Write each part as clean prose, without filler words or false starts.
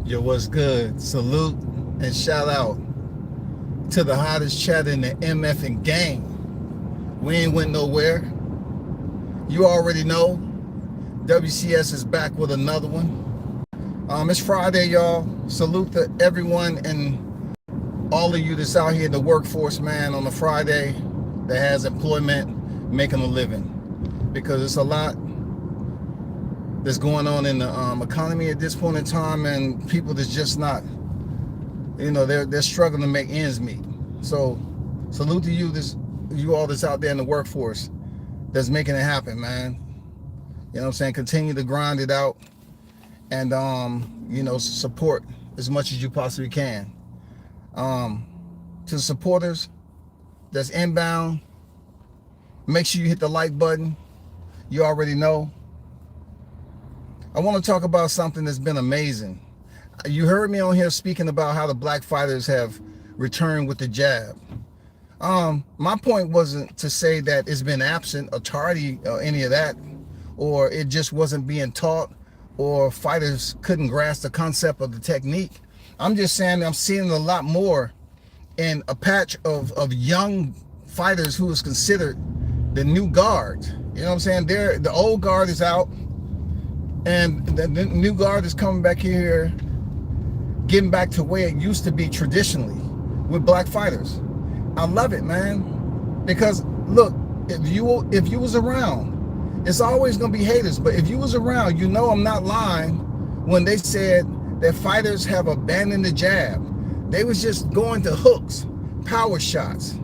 Yo, what's good? Salute and shout out to the hottest chat in the MF and gang. We ain't went nowhere. You already know. WCS is back with another one. It's Friday, y'all. Salute to everyone and all of you that's out here in the workforce, man, on a Friday that has employment, making a living. Because it's a lot that's going on in the economy at this point in time, and people that's just not, they're struggling to make ends meet. So salute to you all that's out there in the workforce that's making it happen, man. You know what I'm saying? Continue to grind it out and support as much as you possibly can. To the supporters that's inbound, make sure you hit the like button. You already know. I want to talk about something that's been amazing. You heard me on here speaking about how the black fighters have returned with the jab. My point wasn't to say that it's been absent or tardy or any of that, or it just wasn't being taught, or fighters couldn't grasp the concept of the technique. I'm just saying I'm seeing a lot more in a patch of young fighters who is considered the new guard. You know what I'm saying? The old guard is out, and the new guard is coming back here, getting back to where it used to be traditionally with black fighters. I love it, man, because look, if you was around, it's always gonna be haters, but if you was around, you know I'm not lying when they said that fighters have abandoned the jab. They was just going to hooks, power shots,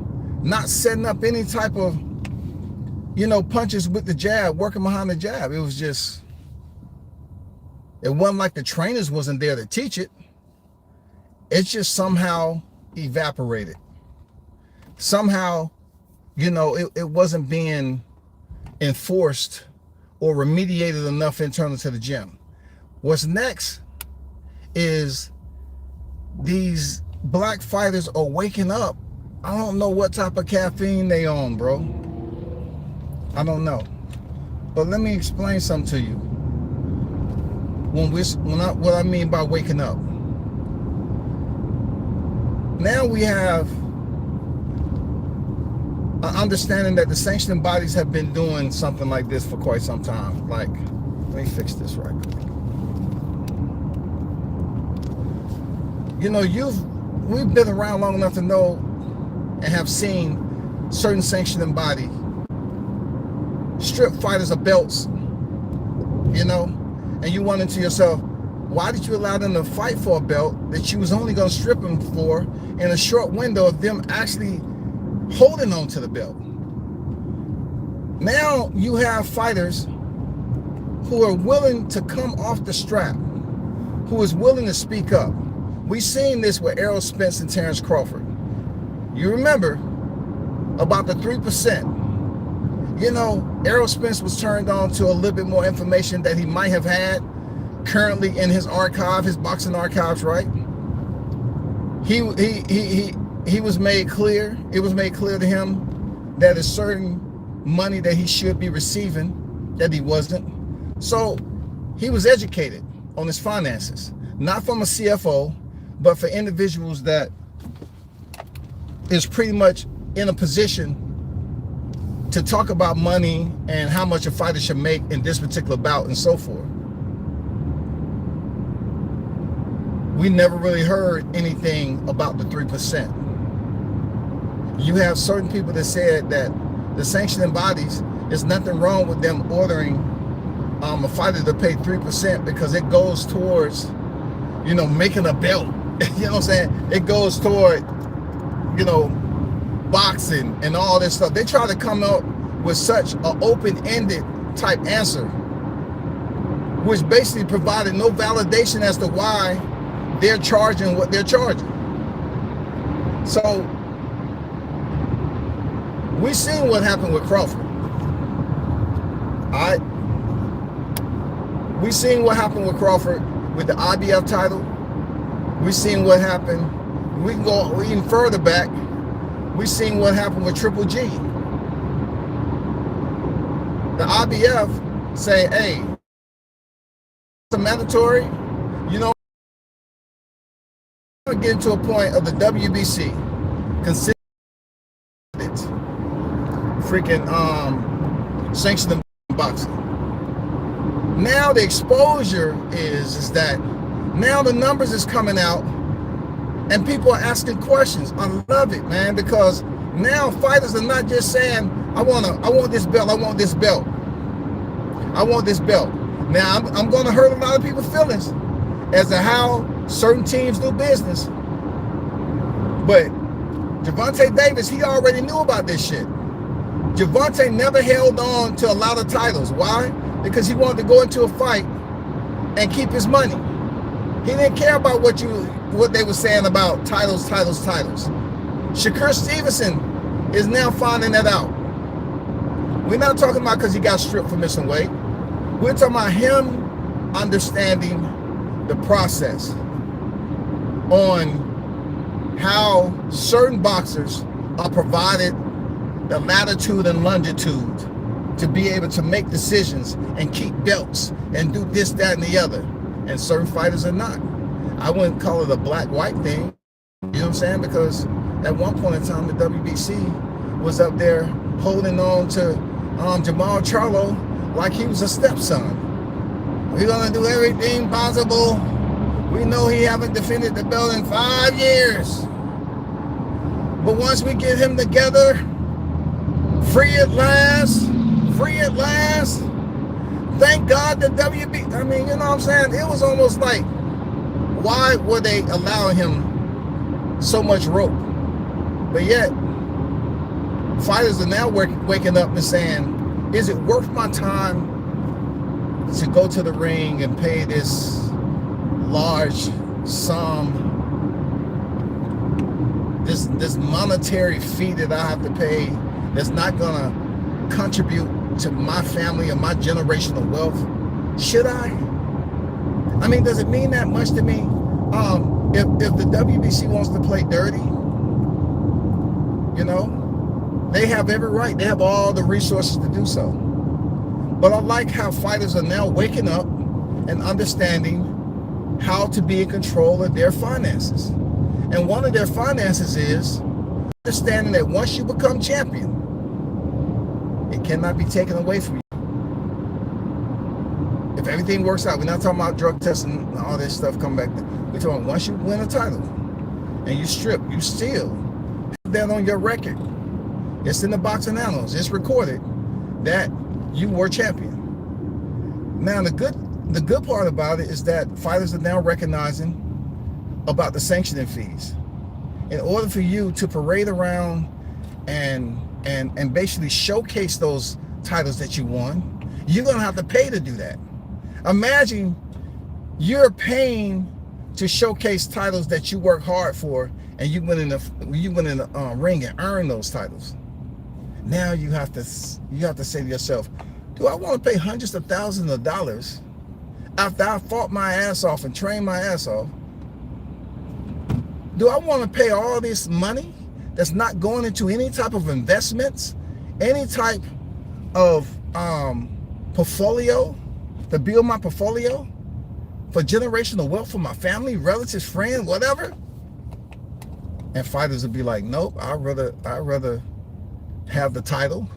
not setting up any type of punches with the jab, working behind the jab. It wasn't like the trainers wasn't there to teach it. It's just somehow evaporated. Somehow, it wasn't being enforced or remediated enough internal to the gym. What's next is these black fighters are waking up. I don't know what type of caffeine they on, bro. I don't know. But let me explain something to you. What I mean by waking up. Now we have an understanding that the sanctioning bodies have been doing something like this for quite some time. Like, let me fix this right quick. We've been around long enough to know and have seen certain sanctioning body strip fighters of belts, and you wonder to yourself, why did you allow them to fight for a belt that you was only going to strip them for in a short window of them actually holding on to the belt? Now you have fighters who are willing to come off the strap, who is willing to speak up. We've seen this with Errol Spence and Terrence Crawford. You remember about the 3%. Errol Spence was turned on to a little bit more information that he might have had currently in his archive, his boxing archives, right? He was made clear. It was made clear to him that a certain money that he should be receiving that he wasn't. So he was educated on his finances, not from a CFO, but for individuals that is pretty much in a position to talk about money and how much a fighter should make in this particular bout and so forth. We never really heard anything about the 3%. You have certain people that said that the sanctioning bodies, there's nothing wrong with them ordering a fighter to pay 3% because it goes towards, making a belt. You know what I'm saying? It goes toward, boxing and all this stuff. They try to come up with such an open-ended type answer, which basically provided no validation as to why they're charging what they're charging. So we seen what happened with Crawford. All right. We seen what happened with Crawford with the IBF title. We seen what happened. We can go even further back. We seen what happened with Triple G. The IBF say, hey, it's mandatory. getting to a point of the WBC considered freaking sanctioning boxing. Now the exposure is that now the numbers is coming out and people are asking questions. I love it, man, because now fighters are not just saying, I want this belt, I want this belt, I want this belt. Now I'm going to hurt a lot of people's feelings as to how certain teams do business. But Gervonta Davis, he already knew about this shit. Gervonta never held on to a lot of titles. Why? Because he wanted to go into a fight and keep his money. He didn't care about what they were saying about titles. Shakur Stevenson is now finding that out. We're not talking about because he got stripped for missing weight. We're talking about him understanding the process on how certain boxers are provided the latitude and longitude to be able to make decisions and keep belts and do this, that, and the other. And certain fighters are not. I wouldn't call it a black-white thing, you know what I'm saying? Because at one point in time, the WBC was up there holding on to Jamal Charlo like he was a stepson. We're gonna do everything possible. We know he haven't defended the belt in 5 years. But once we get him together, free at last. Thank God the WB, I mean, you know what I'm saying? It was almost like, why were they allowing him so much rope? But yet, fighters are now waking up and saying, is it worth my time to go to the ring and pay this large sum, this monetary fee that I have to pay that's not gonna contribute to my family and my generational wealth? Should I? I mean, does it mean that much to me? If the WBC wants to play dirty, you know, they have every right. They have all the resources to do so. But I like how fighters are now waking up and understanding how to be in control of their finances. And one of their finances is understanding that once you become champion, it cannot be taken away from you. If everything works out, we're not talking about drug testing and all this stuff come back. We're talking once you win a title and you strip, you still have that on your record. It's in the boxing annals. It's recorded that you were champion. Now the good part about it is that fighters are now recognizing about the sanctioning fees. In order for you to parade around and basically showcase those titles that you won, you're gonna have to pay to do that. Imagine you're paying to showcase titles that you work hard for, and you went in the ring and earn those titles. Now you have to say to yourself, do I want to pay hundreds of thousands of dollars after I fought my ass off and trained my ass off? Do I want to pay all this money that's not going into any type of investments, any type of portfolio, to build my portfolio for generational wealth for my family, relatives, friends, whatever? And fighters would be like, nope, I'd rather have the title,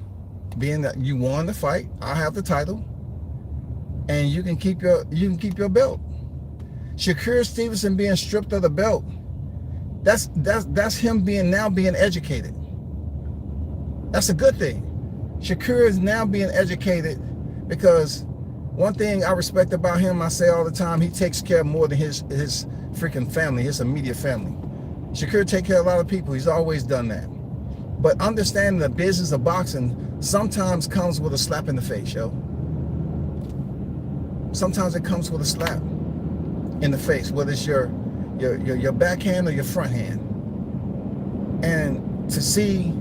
being that you won the fight. I have the title, and you can keep your belt. Shakur Stevenson being stripped of the belt, that's him being educated. That's a good thing. Shakur is now being educated, because one thing I respect about him, I say all the time, he takes care of more than his freaking family, his immediate family. Shakur take care of a lot of people. He's always done that. But understanding the business of boxing sometimes comes with a slap in the face, yo. Sometimes it comes with a slap in the face, whether it's your backhand or your front hand. And to see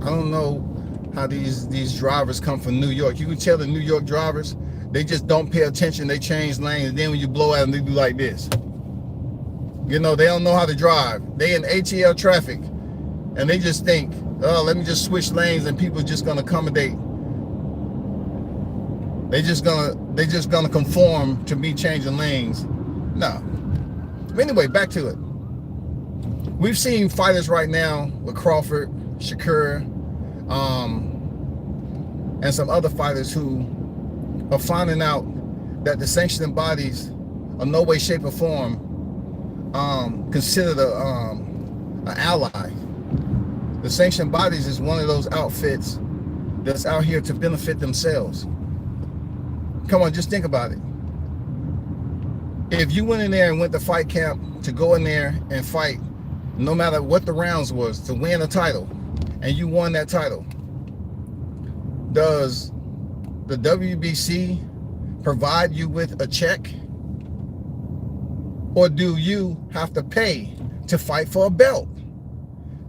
I don't know how these drivers come from New York. You can tell the New York drivers, they just don't pay attention. They change lanes, and then when you blow at them, they do like this. You know, they don't know how to drive. They in ATL traffic, and they just think Oh, let me just switch lanes and people are just gonna accommodate. They just gonna conform to me changing lanes. No. But anyway, back to it. We've seen fighters right now with Crawford, Shakur, and some other fighters who are finding out that the sanctioning bodies, in no way, shape, or form, considered an ally. The sanctioned bodies is one of those outfits that's out here to benefit themselves. Come on, just think about it. If you went in there and went to fight camp to go in there and fight, no matter what the rounds was, to win a title, and you won that title, does the WBC provide you with a check? Or do you have to pay to fight for a belt?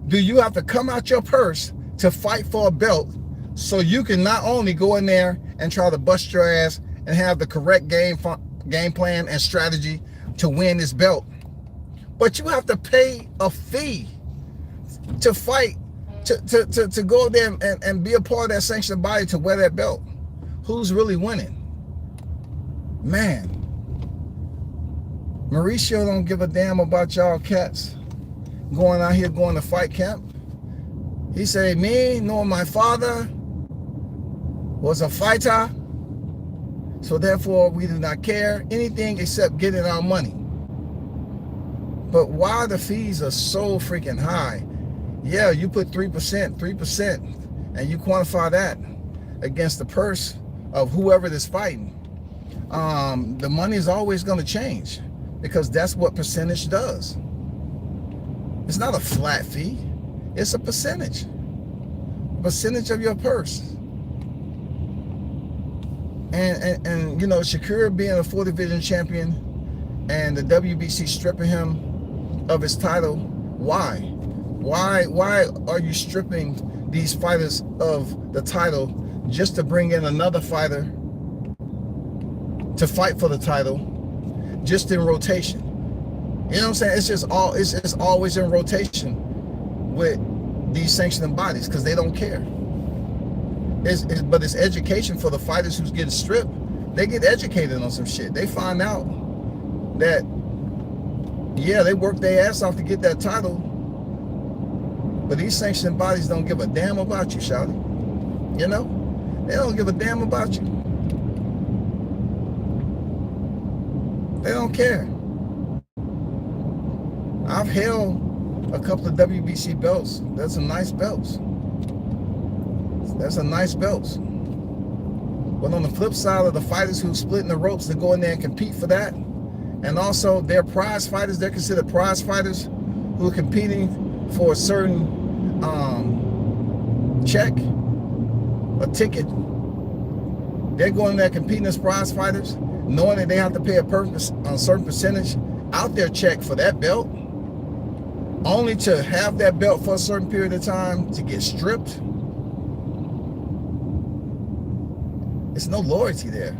Do you have to come out your purse to fight for a belt so you can not only go in there and try to bust your ass and have the correct game plan and strategy to win this belt, but you have to pay a fee to fight, to go there and be a part of that sanctioned body to wear that belt? Who's really winning? Man, Mauricio don't give a damn about y'all cats going out here going to fight camp. He said, me nor my father was a fighter, so therefore we do not care anything except getting our money. But why the fees are so freaking high? Yeah, you put 3%, and you quantify that against the purse of whoever is fighting. The money is always going to change because that's what percentage does. It's not a flat fee. It's a percentage of your purse. And you know, Shakur being a 4th division champion and the WBC stripping him of his title, why? Why are you stripping these fighters of the title just to bring in another fighter to fight for the title, just in rotation? You know what I'm saying? It's just always in rotation with these sanctioning bodies because they don't care. But it's education for the fighters who's getting stripped. They get educated on some shit. They find out that, yeah, they worked their ass off to get that title, but these sanctioning bodies don't give a damn about you, shawty. You know? They don't give a damn about you. They don't care. I've held a couple of WBC belts. That's some nice belts. That's some nice belts. But on the flip side of the fighters who splitting the ropes to go in there and compete for that, and also they're prize fighters, they're considered prize fighters who are competing for a certain check, a ticket. They're going there competing as prize fighters, knowing that they have to pay a certain percentage out their check for that belt, only to have that belt for a certain period of time to get stripped. It's no loyalty there.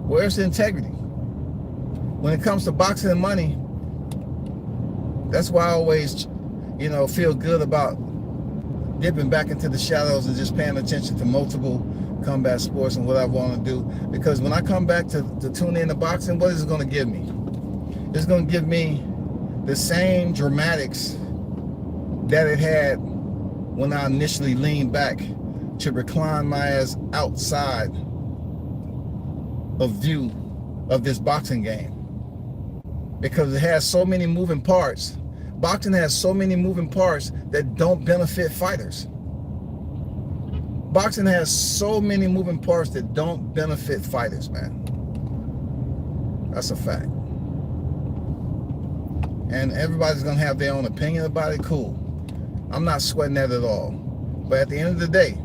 Where's the integrity? When it comes to boxing and money, that's why I always, you know, feel good about dipping back into the shadows and just paying attention to multiple combat sports and what I want to do. Because when I come back to tune in to boxing, what is it going to give me? It's going to give me the same dramatics that it had when I initially leaned back to recline my ass outside of view of this boxing game. Because it has so many moving parts. Boxing has so many moving parts that don't benefit fighters. Boxing has so many moving parts that don't benefit fighters, man. That's a fact. And everybody's going to have their own opinion about it. Cool. I'm not sweating that at all. But at the end of the day,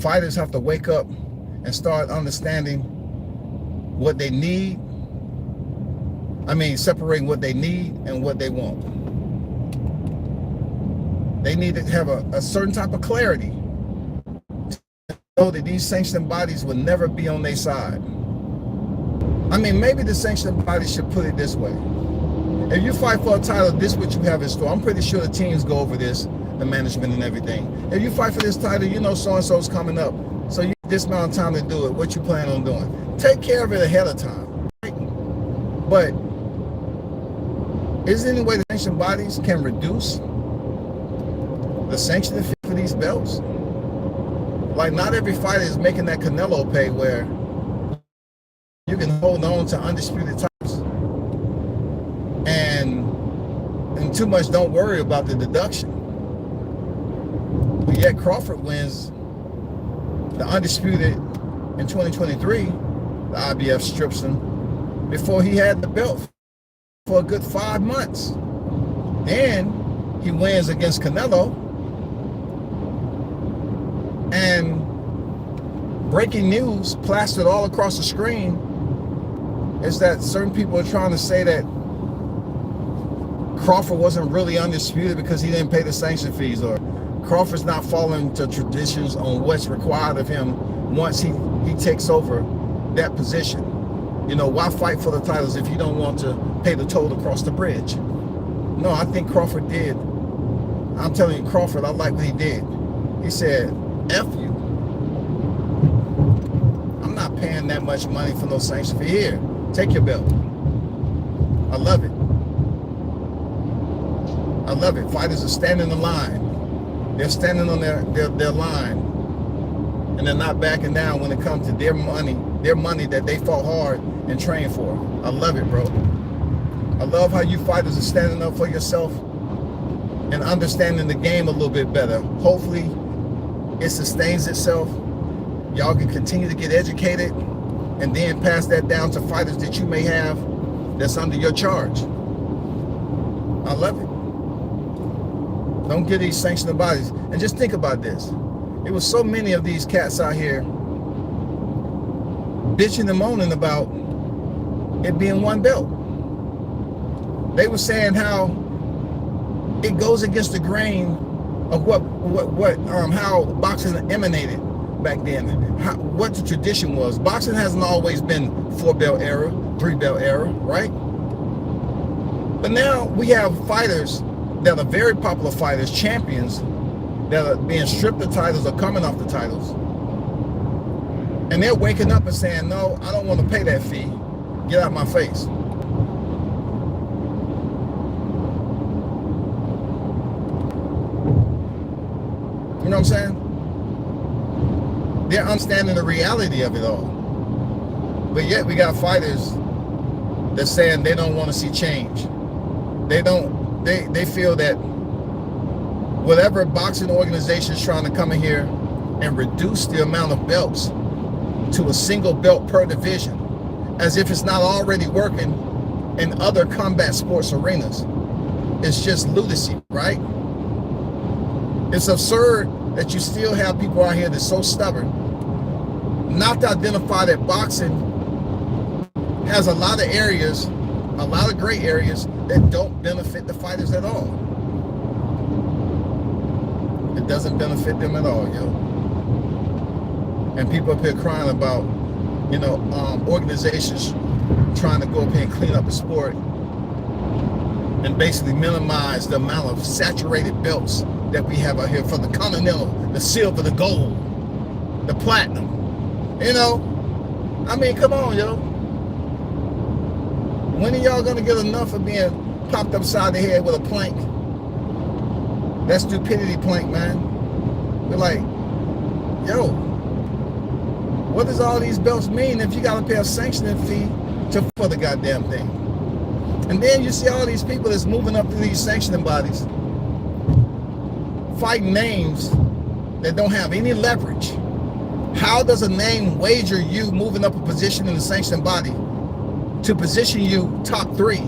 fighters have to wake up and start understanding what they need. I mean, separating what they need and what they want. They need to have a certain type of clarity to know that these sanctioning bodies will never be on their side. I mean, maybe the sanctioning body should put it this way. If you fight for a title, this is what you have in store. I'm pretty sure the teams go over this, the management and everything. If you fight for this title, you know so-and-so's coming up. So you have this amount of time to do it. What you plan on doing? Take care of it ahead of time. Right? But is there any way the sanctioning bodies can reduce the sanctioning fee for these belts? Like, not every fighter is making that Canelo pay where you can hold on to undisputed titles and too much don't worry about the deduction. But yet Crawford wins the undisputed in 2023. The IBF strips him before he had the belt for a good 5 months. Then he wins against Canelo. And breaking news plastered all across the screen is that certain people are trying to say that Crawford wasn't really undisputed because he didn't pay the sanction fees, or Crawford's not following to traditions on what's required of him once he takes over that position. You know, why fight for the titles if you don't want to pay the toll to cross the bridge? No, I think Crawford did. I'm telling you, Crawford, I like what he did. He said, F you. I'm not paying that much money for no sanction fee. Here, take your belt. I love it. I love it. Fighters are standing in line. They're standing on their line. And they're not backing down when it comes to their money that they fought hard and trained for. I love it, bro. I love how you fighters are standing up for yourself and understanding the game a little bit better. Hopefully, it sustains itself. Y'all can continue to get educated and then pass that down to fighters that you may have that's under your charge. I love it. Don't get these sanctioning bodies. And just think about this. It was so many of these cats out here bitching and moaning about it being one belt. They were saying how it goes against the grain of how boxing emanated back then, what the tradition was. Boxing hasn't always been 4-belt era, 3-belt era, right? But now we have fighters that are very popular fighters, champions, that are being stripped of titles or coming off the titles. And they're waking up and saying, no, I don't want to pay that fee. Get out of my face. You know what I'm saying? They're understanding the reality of it all. But yet we got fighters that's saying they don't want to see change. They feel that whatever boxing organization is trying to come in here and reduce the amount of belts to a single belt per division, as if it's not already working in other combat sports arenas. It's just lunacy, right? It's absurd that you still have people out here that's so stubborn not to identify that boxing has a lot of areas, a lot of gray areas that don't benefit the fighters at all. It doesn't benefit them at all, yo. And people up here crying about, you know, organizations trying to go up here and clean up the sport and basically minimize the amount of saturated belts that we have out here for the continental, the silver, the gold, the platinum. You know, I mean, come on, yo. When are y'all gonna get enough of being popped upside the head with a plank? That stupidity plank, man. We're like, yo, what does all these belts mean if you gotta pay a sanctioning fee for the goddamn thing? And then you see all these people that's moving up to these sanctioning bodies, fighting names that don't have any leverage. How does a name wager you moving up a position in the sanctioning body to position you top 3?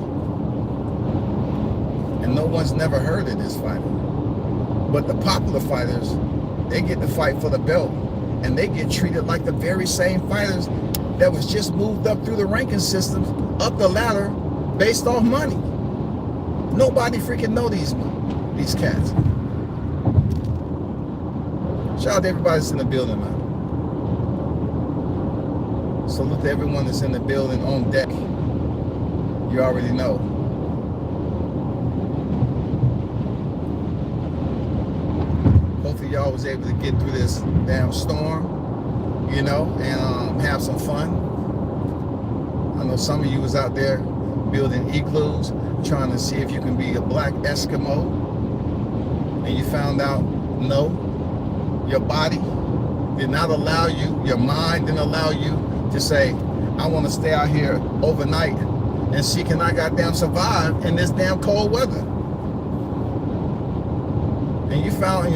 And no one's never heard of this fighter. But the popular fighters, they get to fight for the belt, and they get treated like the very same fighters that was just moved up through the ranking systems, up the ladder, based off money. Nobody freaking know these cats. Shout out to everybody that's in the building, man. Salute to everyone that's in the building on deck. You already know. Hopefully y'all was able to get through this damn storm, you know, and have some fun. I know some of you was out there building igloos, trying to see if you can be a black Eskimo, and you found out, no, your body did not allow you, your mind didn't allow you to say, I want to stay out here overnight and see can I goddamn survive in this damn cold weather. And you found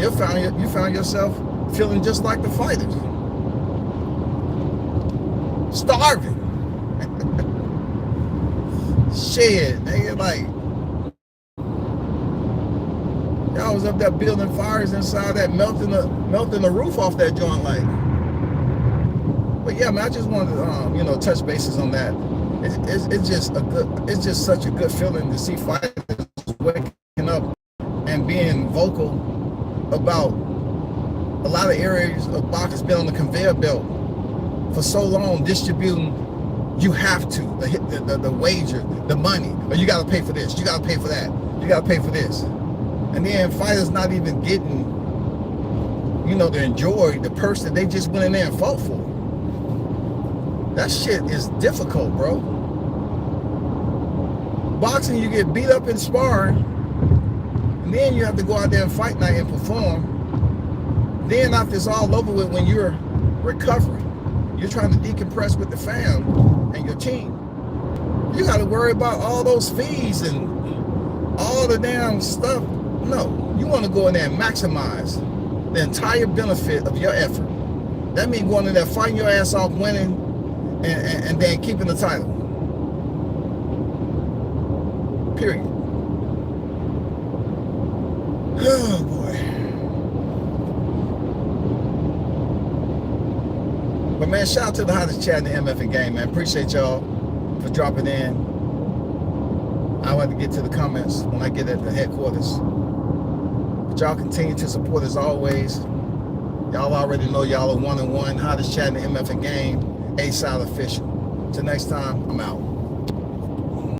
yourself feeling just like the fighters, starving. Shit, nigga, like y'all was up there building fires inside that, melting the roof off that joint, like. But yeah, man, I just wanted to, you know, touch bases on that. It's just such a good feeling to see fighters waking up and being vocal about a lot of areas of boxing been on the conveyor belt for so long, distributing. You have to the wager, the money, or you got to pay for this, you got to pay for that, you got to pay for this, and then fighters not even getting, you know, to enjoy the person they just went in there and fought for. That shit is difficult, bro. Boxing, you get beat up in sparring, and then you have to go out there and fight night and perform. Then after it's all over with, when you're recovering, you're trying to decompress with the fam and your team. You got to worry about all those fees and all the damn stuff. No, you want to go in there and maximize the entire benefit of your effort. That means going in there, fighting your ass off, winning, and then keeping the title. Period. Oh boy. But man, shout out to the hottest chat in the MF and game, man. Appreciate y'all for dropping in. I'll have to get to the comments when I get at the headquarters. But y'all continue to support as always. Y'all already know y'all are 1-on-1. Hottest chat in the MF and game. A-Side official. Till next time, I'm out.